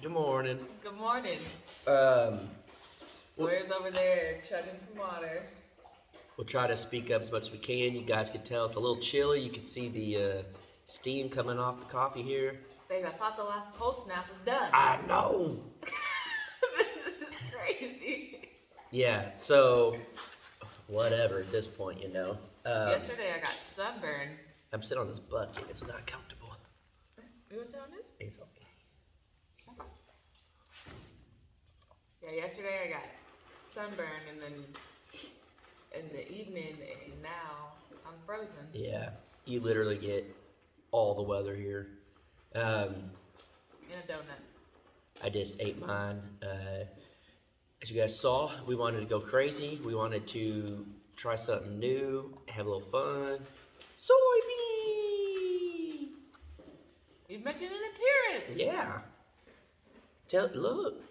Good morning. Good morning. Um, we'll, Sawyer's over there chugging some water. we'll try to speak up as much as we can. You guys can tell it's a little chilly. You can see the steam coming off the coffee here. Babe, I thought the last cold snap was done. I know. This is crazy. Yeah. So, whatever. At this point, Yesterday I got sunburned. I'm sitting on this bucket. It's not comfortable. You want to sit on it? It's okay. Okay. Yeah, yesterday I got sunburned, and then in the evening, and now I'm frozen. Yeah. You literally get all the weather here. And a donut. I just ate mine. As you guys saw, we wanted to go crazy. We wanted to try something new, have a little fun. Soybean! You're making an appearance. Yeah. Look.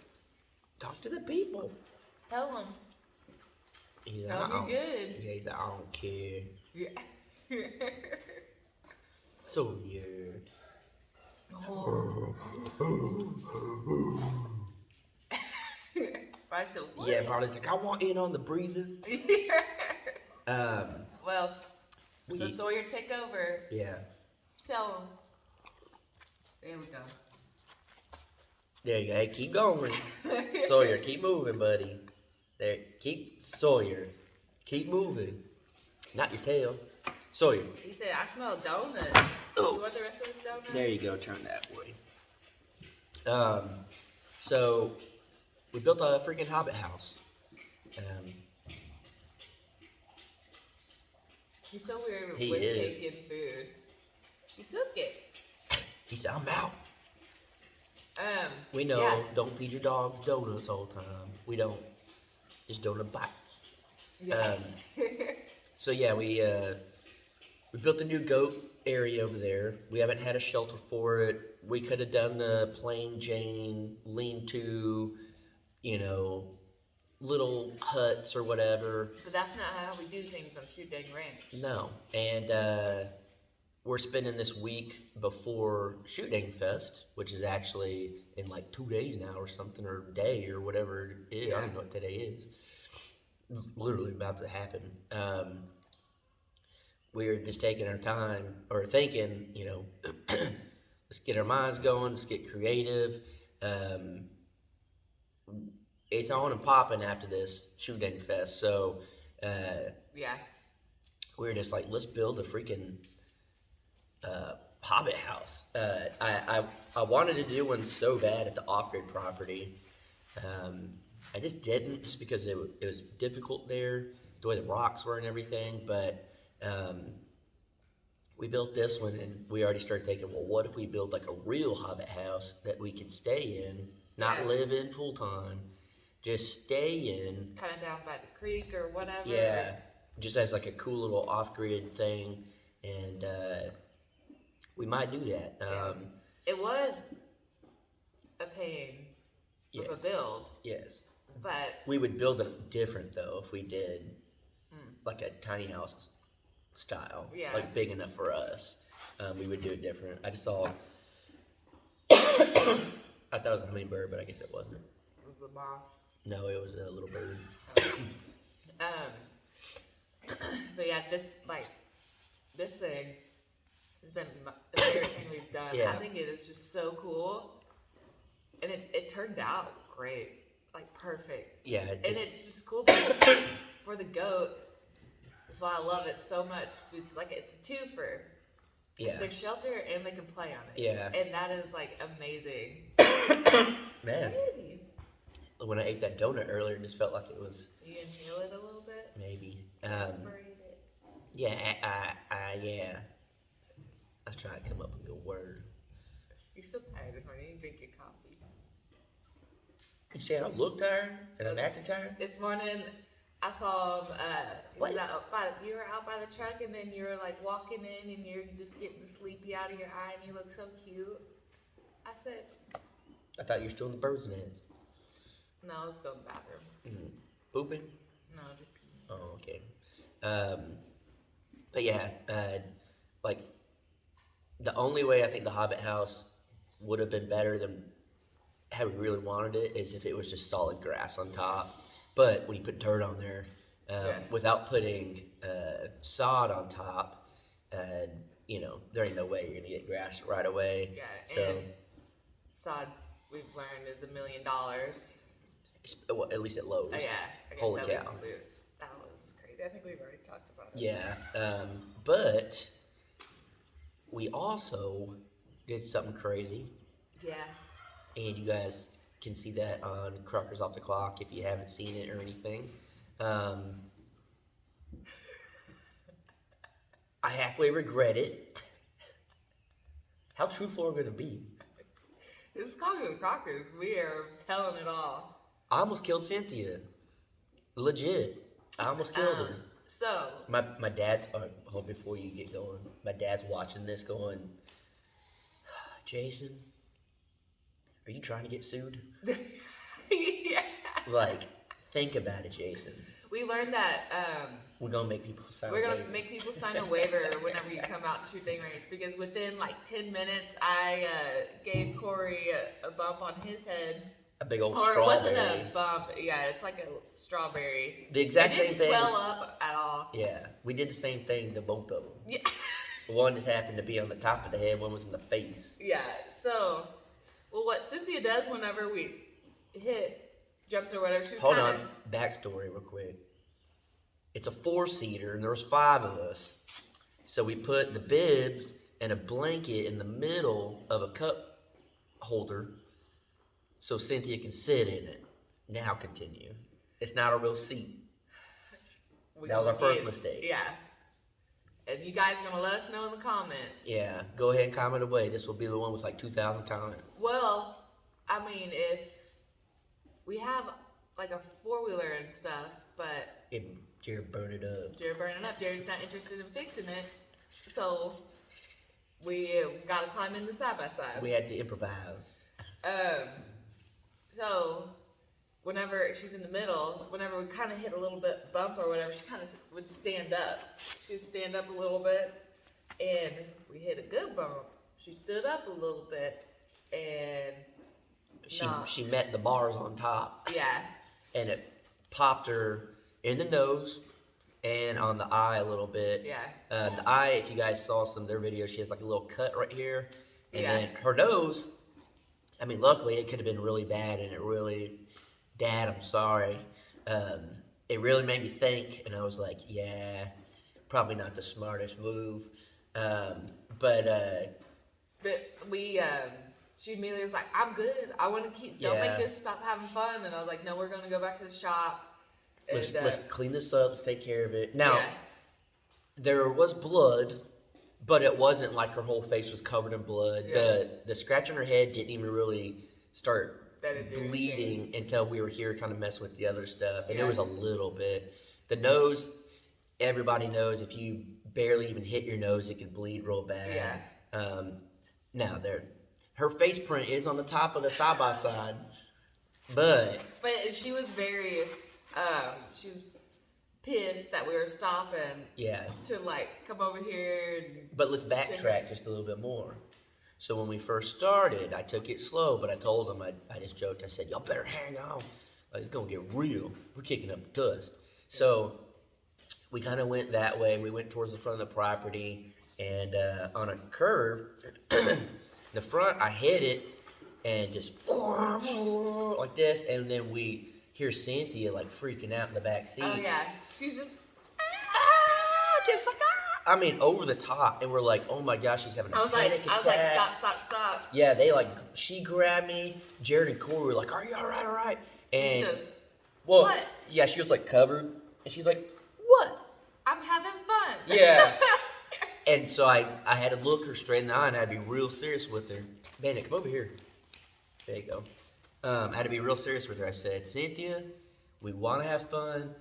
Talk to the people. Tell them. Tell them you're good. Yeah, he's like, I don't care. Yeah. Sawyer. I said, what? Yeah, Barley's like, I want in on the breathing. Well, so Sawyer, take over. Yeah. Tell him. There we go. There you go. Hey, keep going. Sawyer, keep moving, buddy. There, Sawyer. Keep moving. Not your tail. Sawyer. He said, I smell a donut. Oh. You want the rest of this donut? There you go. Turn that way. So we built a freaking hobbit house. He's so weird He with is. taking food. He took it. He said, I'm out. We know, Yeah. don't feed your dogs donuts all the time. We don't. Just donut bites. Yeah. So yeah, we built a new goat area over there. We haven't had a shelter for it. We could have done the plain Jane lean-to, little huts or whatever. But that's not how we do things on Shoot Dang Ranch. No, and we're spending this week before Shooting Fest, which is actually in like 2 days now or something, or a day or whatever it is. I don't know what today is. Literally about to happen. We're just taking our time, or thinking, let's get our minds going, let's get creative. It's on and popping after this Shooting Fest, so Yeah. we're just like, let's build a freaking hobbit house. I wanted to do one so bad at the off-grid property. I just didn't, just because it was difficult there, the way the rocks were and everything. But we built this one, and we already started thinking, well, what if we build like a real hobbit house that we could stay in, not live in full time, just stay in. Kind of down by the creek or whatever. Yeah, just as like a cool little off-grid thing, and we might do that. It was a pain of a build. Yes. But We would build it different though if we did like a tiny house style, like big enough for us. We would do it different. I just saw. I thought it was a hummingbird, but I guess it wasn't. it was a moth. No, it was a little bird. But yeah, this thing has been the favorite thing we've done. Yeah. I think it is just so cool, and it turned out great, like perfect. Yeah. And it's just cool because for the goats, that's why I love it so much. It's like it's a twofer. It's their shelter and they can play on it. Yeah. And that is like amazing. Man. Maybe. When I ate that donut earlier, it just felt like it was. You inhale it a little bit. Maybe. Aspirate it. Yeah. Yeah. I was trying to come up with a good word. You're still tired this morning. You drink your coffee. You say I don't look tired and I'm acting tired? This morning, I saw him. You What? You were out by the truck, and then you were like walking in, and you're just getting the sleepy out of your eye, and you look so cute. I said, I thought you were still in the bird's nest. no, let's go to the bathroom. Pooping? No, just peeing. Oh, okay. But yeah, like the only way I think the Hobbit house would have been better than how we really wanted it is if it was just solid grass on top. But when you put dirt on there, without putting sod on top, there ain't no way you're gonna get grass right away. Yeah, so and sods we've learned is $1 million. well, at least at Lowe's. Oh yeah, I guess Holy at cow. least that was crazy. I think we've already talked about it. Yeah, but we also did something crazy. Yeah. And you guys can see that on Crockers Off the Clock if you haven't seen it or anything. I halfway regret it. How truthful are we going to be? This is Coffee with Crockers. We are telling it all. I almost killed Cynthia. Legit. I almost killed her. So. My dad, hold before you get going, my dad's watching this going, Jason, are you trying to get sued? Yeah. Like, think about it, Jason. We learned that we're gonna make people sign. Make people sign a waiver whenever you come out to shooting range, because within like 10 minutes, I gave Corey a bump on his head. A big old or strawberry. It wasn't a bump. Yeah, it's like a strawberry. The exact same thing. It didn't swell up at all. Yeah, we did the same thing to both of them. Yeah. One just happened to be on the top of the head. One was in the face. Yeah. So, well, what Cynthia does whenever we hit jumps or whatever, Hold on. Backstory real quick. It's a 4-seater, and there was 5 of us. So we put the bibs and a blanket in the middle of a cup holder so Cynthia can sit in it. Now continue. It's not a real seat. That was our first mistake. Yeah. And you guys are going to let us know in the comments. Yeah. Go ahead and comment away. This will be the one with like 2,000 comments. Well, I mean, if we have like a 4-wheeler and stuff, but Jared burned it up. Jared's not interested in fixing it. So we got to climb in the side-by-side. We had to improvise. So whenever she's in the middle, whenever we kind of hit a little bit bump or whatever, she kind of would stand up. She would stand up a little bit, and we hit a good bump. She stood up a little bit, and she met the bars on top. Yeah. And it popped her in the nose and on the eye a little bit. Yeah. The eye, if you guys saw some of their videos, she has like a little cut right here. And then her nose, I mean, luckily it could have been really bad, and it really, Dad, I'm sorry. It really made me think, and I was like, yeah, probably not the smartest move. But we, she immediately was like, I'm good. I want to don't make this stop having fun. And I was like, no, we're going to go back to the shop. And, let's clean this up. Let's take care of it. Now, there was blood, but it wasn't like her whole face was covered in blood. Yeah. The scratch on her head didn't even really start bleeding until we were here kind of messing with the other stuff. And there was a little bit. The nose, everybody knows if you barely even hit your nose, it could bleed real bad. Yeah. Now, her face print is on the top of the side-by-side, but she was very, she was pissed that we were stopping. Yeah. To like come over here. But let's backtrack just a little bit more. So when we first started, I took it slow, but I told them, I just joked. I said, y'all better hang on. Like, it's gonna get real. We're kicking up dust. So we kind of went that way. We went towards the front of the property, and on a curve. The front, I hit it, and just like this, and then we hear Cynthia like freaking out in the back seat. Oh yeah, she's just like I mean, over the top, and we're like, oh my gosh, she's having a panic attack. I was like, stop. Yeah, she grabbed me. Jared and Corey were like, are you all right? And she goes, well, what? Yeah, she was like covered, and she's like, what? I'm having fun. Yeah. And so I had to look her straight in the eye, and I had to be real serious with her. Bandit, come over here. There you go. I had to be real serious with her. I said, Cynthia, we want to have fun.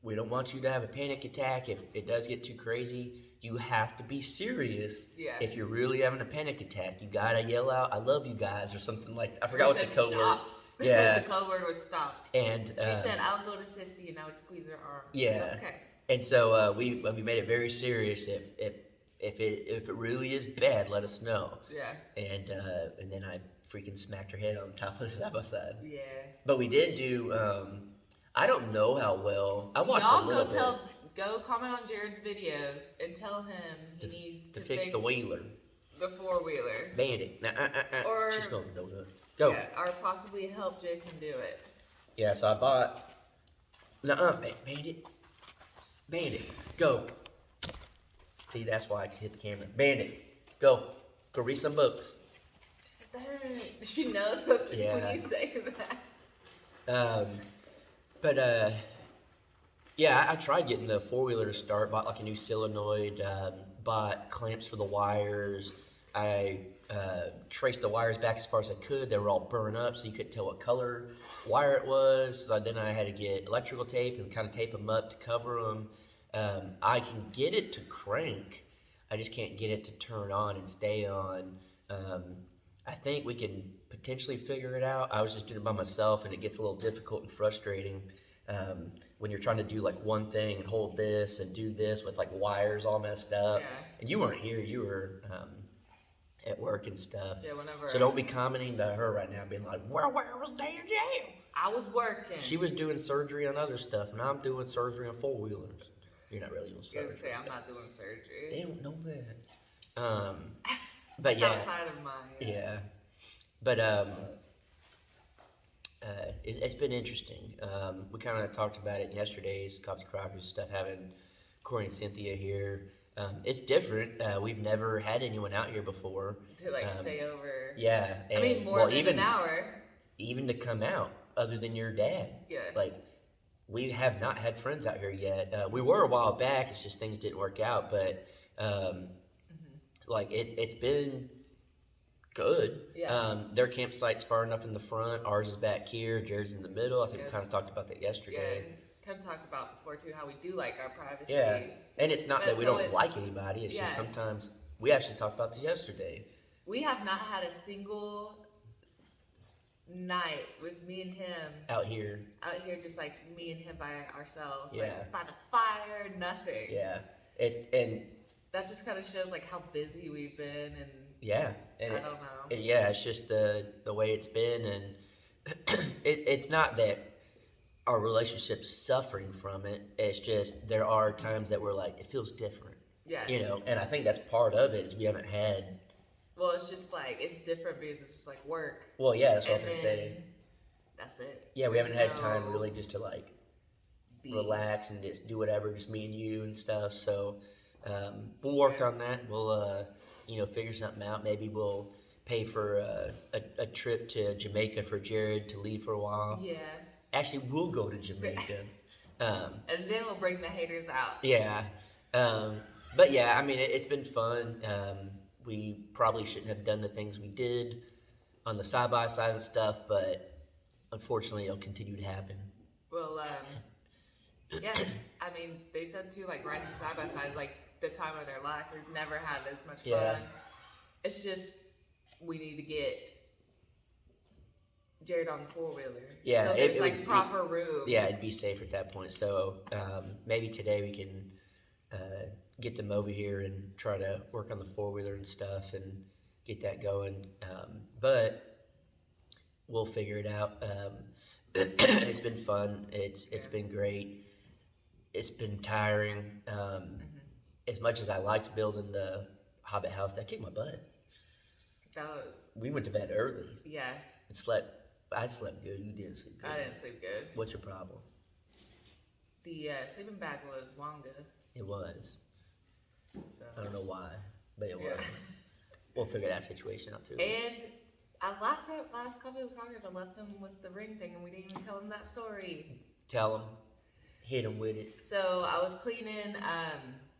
We don't want you to have a panic attack. If it does get too crazy, you have to be serious. Yeah. If you're really having a panic attack, you got to yell out, I love you guys, or something like that. I forgot what the code word. Yeah. The code word was stop. And she said, I'll go to Sissy, and I would squeeze her arm. Yeah. Said, okay. And so we made it very serious. If it really is bad, let us know. Yeah. And then I freaking smacked her head on top of the side by side. Yeah. But we did do. I don't know how well. I watched a little bit. Go comment on Jared's videos and tell him he needs to fix the wheeler. The 4-wheeler. Bandit. Or she smells the donuts. Go. Yeah, or possibly help Jason do it. Yeah, so I bought. Bandit. Bandit. Go. See, that's why I can hit the camera. Bandit. Go. Go read some books. She said that. She knows us when you say that. Yeah, I tried getting the 4-wheeler to start. Bought like a new solenoid. Bought clamps for the wires. I traced the wires back as far as I could. They were all burned up, so you couldn't tell what color wire it was. So then I had to get electrical tape and kind of tape them up to cover them. I can get it to crank. I just can't get it to turn on and stay on. I think we can potentially figure it out. I was just doing it by myself, and it gets a little difficult and frustrating when you're trying to do like one thing and hold this and do this with like wires all messed up. Yeah. And you weren't here. You were at work and stuff. Yeah, whenever. So don't be commenting to her right now, being like, where was Danielle? I was working. She was doing surgery on other stuff, and I'm doing surgery on 4-wheelers. You're not really doing surgery. Say I'm not doing surgery. They don't know that. But it's outside of mine. Yeah. But it's been interesting. We kind of talked about it in yesterday's Coffee Crockers stuff, having Corey and Cynthia here. It's different. We've never had anyone out here before. To like stay over. Yeah. And, I mean, more than an hour. Even to come out, other than your dad. Yeah. Like, we have not had friends out here yet. We were a while back. It's just things didn't work out. But, like, it's been good. Yeah. Their campsite's far enough in the front. Ours is back here. Jared's in the middle. I think we kind of talked about that yesterday. Yeah. Kind of talked about before too how we do like our privacy. Yeah, and it's not that we don't like anybody. It's just sometimes we actually talked about this yesterday. We have not had a single night with me and him out here, just like me and him by ourselves. Yeah, like by the fire, nothing. Yeah, and that just kind of shows like how busy we've been, and and I don't know. It's just the way it's been, and it's not that our relationship's suffering from it. It's just there are times that we're like, it feels different. Yeah. And I think that's part of it is we haven't had. Well, it's just like it's different because it's just like work. Well, yeah, that's what I was gonna say. That's it. Yeah, we haven't had time really just to like relax and just do whatever, just me and you and stuff. So we'll work on that. We'll figure something out. Maybe we'll pay for a trip to Jamaica for Jared to leave for a while. Yeah. Actually, we'll go to Jamaica. And then we'll bring the haters out. Yeah. But yeah, I mean, it's been fun. We probably shouldn't have done the things we did on the side-by-side and stuff, but unfortunately, it'll continue to happen. Well, yeah, I mean, they said too, like, riding side-by-side is like the time of their life. They've never had as much fun. It's just, we need to get Jared on the 4-wheeler. Yeah, so there's like proper room. Yeah, it'd be safe at that point. So maybe today we can get them over here and try to work on the 4-wheeler and stuff and get that going. But we'll figure it out. It's been fun. It's been great. It's been tiring. As much as I liked building the hobbit house, that kicked my butt. We went to bed early. Yeah. And slept. I slept good. You didn't sleep good. I didn't sleep good. What's your problem? The sleeping bag was longer. It was. So. I don't know why, but it was. We'll figure that situation out too. And last Coffee with Crockers, I left them with the ring thing, and we didn't even tell them that story. Tell them. Hit them with it. So I was cleaning.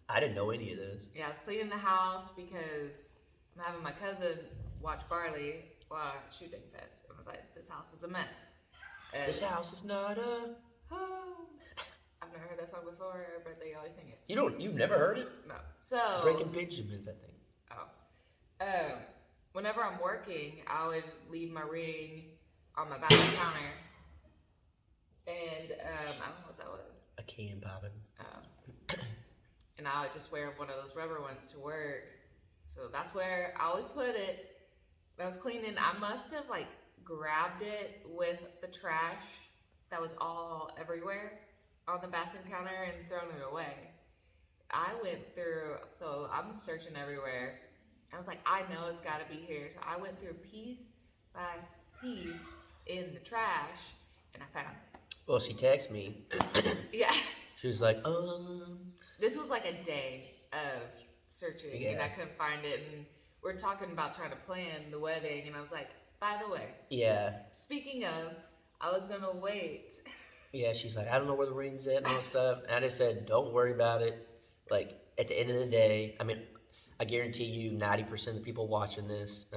I didn't know any of this. Yeah, I was cleaning the house because I'm having my cousin watch Barley while shooting fest. I was like, this house is a mess. And this house is not a home. I've never heard that song before, but they always sing it. You've never heard it? No. So Breaking Benjamins, I think. Oh. Whenever I'm working, I always leave my ring on my bathroom counter. And I don't know what that was. A can popping. And I would just wear one of those rubber ones to work. So that's where I always put it. when I was cleaning, I must have like grabbed it with the trash that was all everywhere on the bathroom counter and thrown it away. I went through, so I'm searching everywhere. I was like, I know it's got to be here. So I went through piece by piece in the trash, and I found it. Well, she texted me. Yeah. She was like, This was like a day of searching, and I couldn't find it. And we're talking about trying to plan the wedding, and I was like, by the way. Yeah. Speaking of, I was going to wait. Yeah, she's like, I don't know where the ring's at and all that stuff. And I just said, don't worry about it. Like, at the end of the day, I mean, I guarantee you 90% of the people watching this,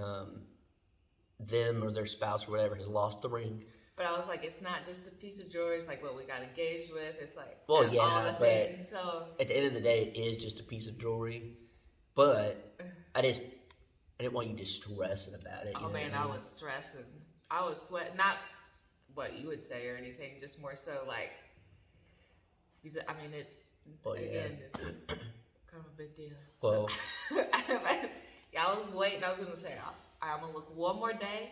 them or their spouse or whatever, has lost the ring. But I was like, it's not just a piece of jewelry. It's like what we got engaged with. It's like all the but things. So at the end of the day, it is just a piece of jewelry. But I didn't want you to stressing about it. Oh man, I was stressing. I was sweating. Not what you would say or anything. Just more so like, I mean, it's it's kind of a big deal. Well, yeah, I was waiting. I was gonna say I'm gonna look one more day.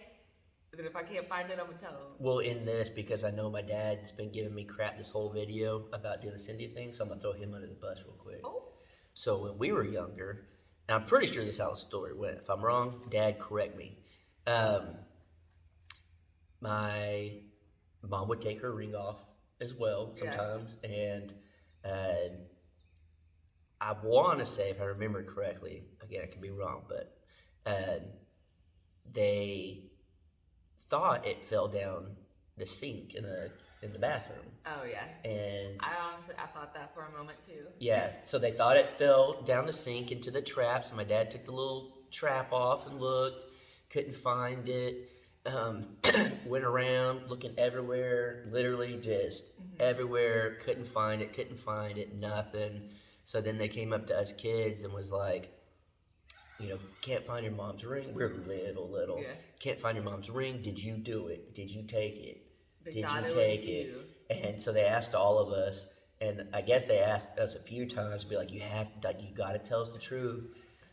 And then if I can't find it, I'm gonna tell him. We'll end this because I know my dad's been giving me crap this whole video about doing the Cynthia thing, so I'm gonna throw him under the bus real quick. Oh. So when we were younger, and I'm pretty sure this is how the story went. If I'm wrong, Dad, correct me. My mom would take her ring off as well sometimes, and I want to say, if I remember correctly, again I could be wrong, but they thought it fell down the sink in the bathroom. Oh yeah. And I thought that for a moment too. Yeah, so they thought it fell down the sink into the trap. So my dad took the little trap off and looked, couldn't find it. Went around looking everywhere, literally just everywhere, couldn't find it, nothing. So then they came up to us kids and was like, can't find your mom's ring. We're little. Yeah. Can't find your mom's ring. Did you do it? Did you take it? Did you take it? And so they asked all of us, and I guess they asked us a few times, be like, you got to tell us the truth.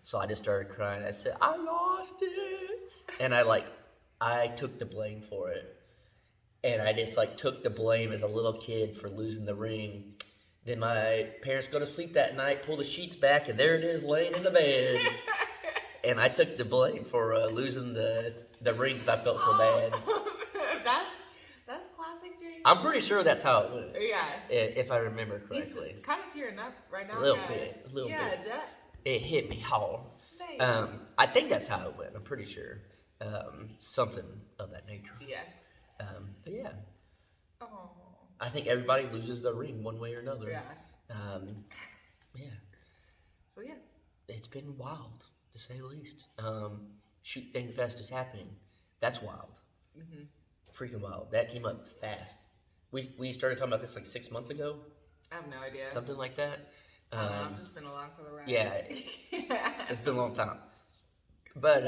So I just started crying. I said, I lost it. And I took the blame for it. And I just took the blame as a little kid for losing the ring. Then my parents go to sleep that night, pull the sheets back, and there it is laying in the bed. And I took the blame for losing the ring because I felt so bad. That's classic James. I'm pretty sure that's how it went. Yeah. If I remember correctly. He's kind of tearing up right now, A little guys. bit. That. It hit me hard. I think that's how it went. I'm pretty sure. Something of that nature. Yeah. But yeah. Oh. I think everybody loses their ring one way or another. Yeah. Yeah. So yeah. It's been wild, to say the least. Shoot Dang Fest is happening. That's wild. Mm-hmm. Freaking wild. That came up fast. We started talking about this 6 months ago. I have no idea. Something like that. I've just been along for the ride. Yeah. It's been a long time. But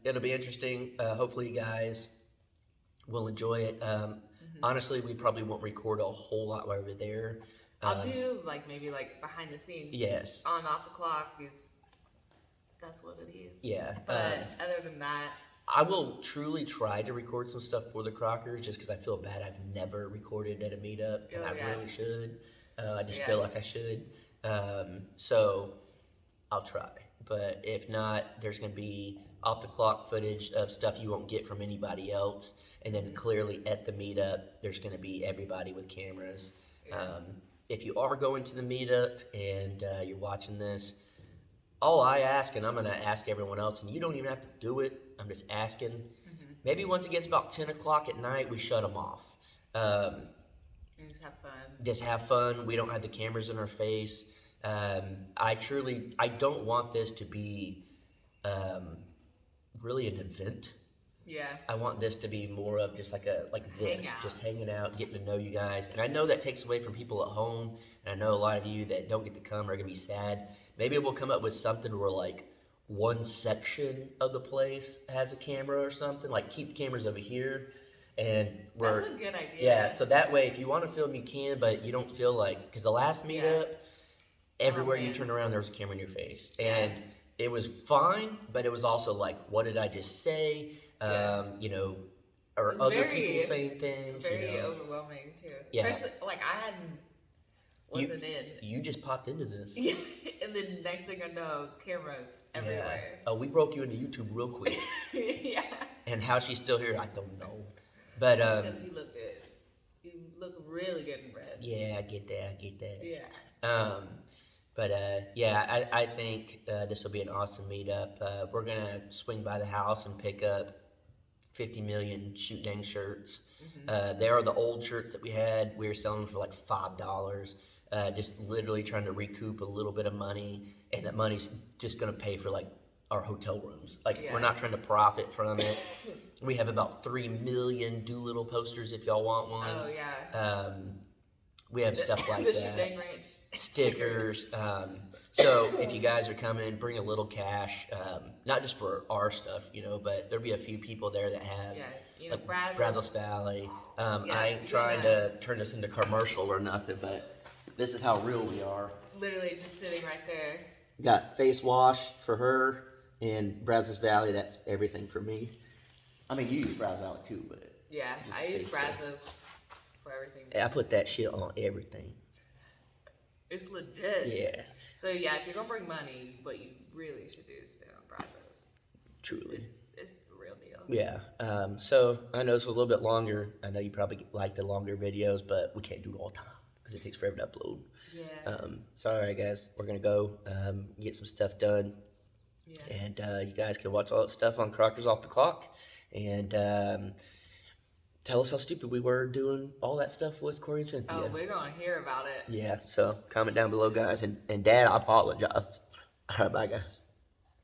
it'll be interesting. Hopefully you guys will enjoy it. Honestly, we probably won't record a whole lot while we're there. I'll do maybe behind the scenes. Yes. On off the clock because that's what it is. Yeah. But other than that, I will truly try to record some stuff for the Crockers just because I feel bad. I've never recorded at a meetup, and I really should. I just feel like I should. So I'll try. But if not, there's going to be off the clock footage of stuff you won't get from anybody else. And then clearly at the meetup, there's going to be everybody with cameras. Yeah. If you are going to the meetup and you're watching this, all I ask, and I'm going to ask everyone else, and you don't even have to do it, I'm just asking, maybe once it gets about 10 o'clock at night, we shut them off. And just have fun. Just have fun. We don't have the cameras in our face. I don't want this to be really an event. Yeah. I want this to be more of just just hanging out, getting to know you guys. And I know that takes away from people at home, and I know a lot of you that don't get to come are going to be sad. Maybe we'll come up with something where one section of the place has a camera or something, keep the cameras over here. And that's a good idea. Yeah, so that way if you want to film you can, but you don't feel because the last meetup, everywhere you turn around there was a camera in your face. And it was fine, but it was also like, what did I just say? You know, or It's other people saying things. very you know. overwhelming too. Yeah. Especially like I wasn't in. You just popped into this. Yeah, and then next thing I know, cameras everywhere. Oh, we broke you into YouTube real quick. Yeah. And how she's still here, I don't know. But because you look good. You look really good in red. Yeah, I get that. Yeah. Yeah, I think this will be an awesome meetup. We're gonna swing by the house and pick up 50 million shoot dang shirts. They are the old shirts that we had. We were selling for like $5. Just literally trying to recoup a little bit of money, and that money's just gonna pay for like our hotel rooms. Like we're not trying to profit from it. We have about 3 million Doolittle posters if y'all want one. Oh yeah. We have stuff like the that. Dang Ranch Stickers. So if you guys are coming, bring a little cash. Not just for our stuff, you know, but there'll be a few people there that have. Yeah, you know, like Brazos Valley. Yeah, I ain't trying to turn this into commercial or nothing, but this is how real we are. Literally just sitting right there. Got face wash for her, and Brazos Valley, that's everything for me. I mean, you use Brazos Valley too, but. Yeah, I use Brazos for everything. I put that shit on everything. It's legit. Yeah. So yeah, if you're gonna bring money, what you really should do is spend on Brazos. Truly. It's the real deal. Yeah. So I know it's a little bit longer. I know you probably like the longer videos, but we can't do it all the time because it takes forever to upload. Yeah. So all right, guys, we're gonna go get some stuff done. Yeah. And you guys can watch all that stuff on Crockers Off the Clock, and tell us how stupid we were doing all that stuff with Corey and Cynthia. Oh, we're gonna hear about it. Yeah. So comment down below, guys, and Dad, I apologize. All right, bye, guys.